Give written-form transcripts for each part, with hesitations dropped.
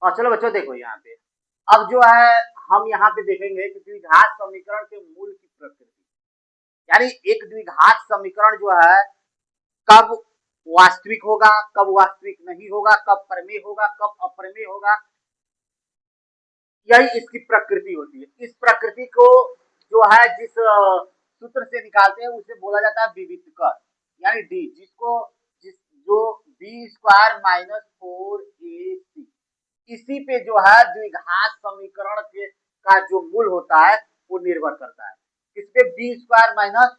और चलो बच्चों देखो यहाँ पे अब जो है हम यहाँ पे देखेंगे कि द्विघात समीकरण के मूल की प्रकृति, यानी एक द्विघात समीकरण जो है कब वास्तविक होगा, कब वास्तविक नहीं होगा, कब प्रमेय होगा, कब अप्रमेय होगा, यही इसकी प्रकृति होती है। इस प्रकृति को जो है जिस सूत्र से निकालते हैं उसे बोला जाता है विवितकर, यानी डी, जिस जो बी स्क्वायर माइनस 4ac, इसी पे जो है द्विघात समीकरण के का जो मूल होता है वो निर्भर करता है। इस पे बी स्क्वायर माइनस,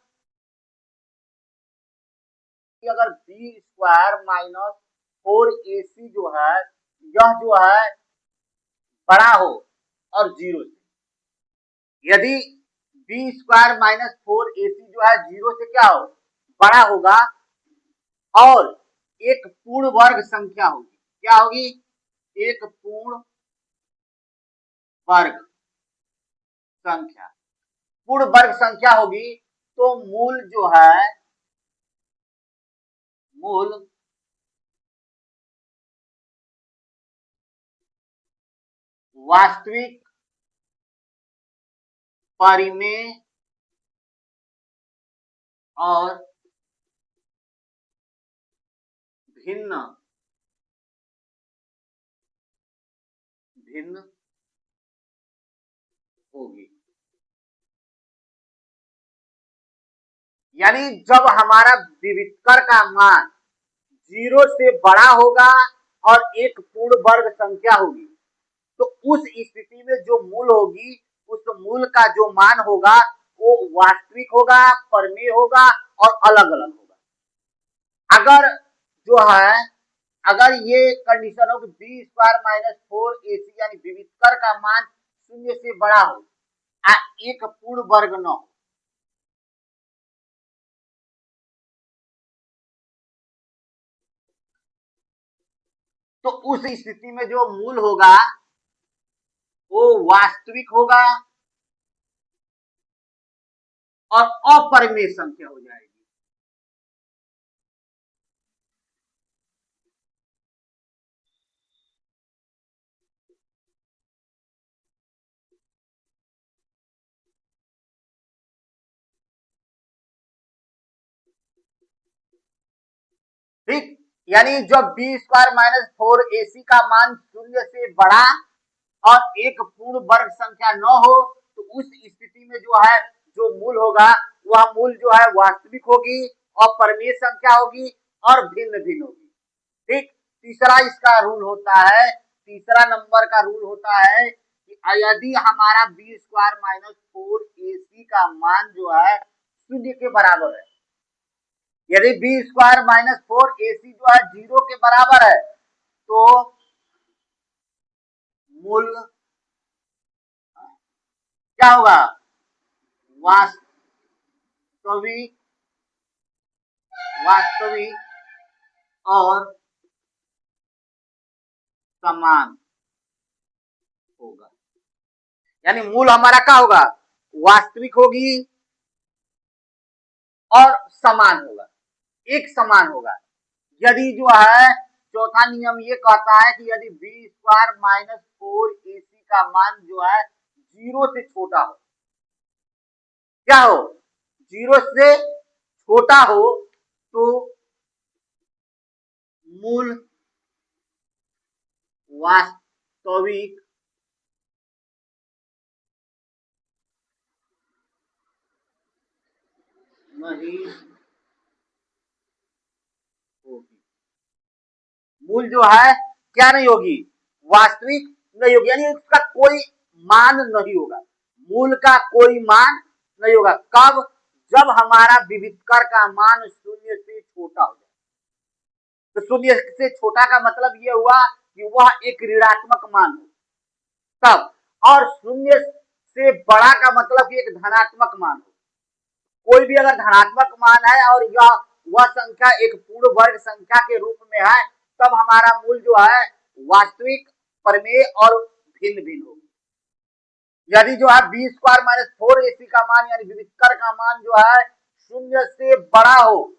अगर बी स्क्वायर माइनस 4ac जो है यह जो है बड़ा हो और जीरो से, यदि बी स्क्वायर माइनस 4ac जो है जीरो से क्या हो, बड़ा होगा और एक पूर्ण वर्ग संख्या होगी, क्या होगी, एक पूर्ण वर्ग संख्या, पूर्ण वर्ग संख्या होगी तो मूल जो है मूल वास्तविक, परिमेय और भिन्न भिन्न होगी। यानी जब हमारा विवितकर का मान जीरो से बड़ा होगा और एक पूर्ण वर्ग संख्या होगी तो उस स्थिति में जो मूल होगी उस मूल का जो मान होगा वो वास्तविक होगा, परिमेय होगा और अलग अलग होगा। अगर जो है अगर ये कंडीशन हो कि बी स्क्वायर माइनस 4ac यानी विवितकर का मान शून्य से बड़ा हो, एक पूर्ण वर्ग न हो, तो उस स्थिति में जो मूल होगा वो वास्तविक होगा और अपरिमेय संख्या हो जाएगी। ठीक, यानी जब बी स्क्वायर माइनस 4ac का मान शून्य से बड़ा और एक पूर्ण वर्ग संख्या न हो तो उस स्थिति में जो है जो मूल होगा वह मूल जो है वास्तविक होगी और परिमेय संख्या होगी और भिन्न भिन्न होगी। ठीक, तीसरा इसका रूल होता है, तीसरा नंबर का रूल होता है कि यदि हमारा बी स्क्वायर माइनस 4ac का मान जो है शून्य के बराबर है, यदि बी स्क्वायर माइनस 4ac जो है जीरो के बराबर है तो मूल क्या होगा, वास्तविक और समान होगा। यानी मूल हमारा क्या होगा, वास्तविक होगी और समान होगा, एक समान होगा। यदि जो है चौथा नियम ये कहता है कि यदि बी स्क्वायर माइनस 4ac का मान जो है जीरो से छोटा हो, क्या हो, जीरो से छोटा हो तो मूल वास्तविक नहीं होगी, मूल जो है क्या नहीं होगी, वास्तविक नहीं होगी, यानी उसका कोई मान नहीं होगा, मूल का कोई मान नहीं होगा। कब, जब हमारा विवितकर का मान शून्य से छोटा हो जाए। तो शून्य से छोटा का मतलब ये हुआ कि वह एक ऋणात्मक मान हो तब, और शून्य से बड़ा का मतलब एक धनात्मक मान हो। कोई भी अगर धनात्मक मान है और यह वह संख्या एक पूर्ण वर्ग संख्या के रूप में है तब हमारा मूल जो है वास्तविक, परिमेय और भिन्न भिन्न होगी। यदि जो है बी स्क्वायर माइनस 4ac का मान यानी विवितकर का मान जो है शून्य से बड़ा हो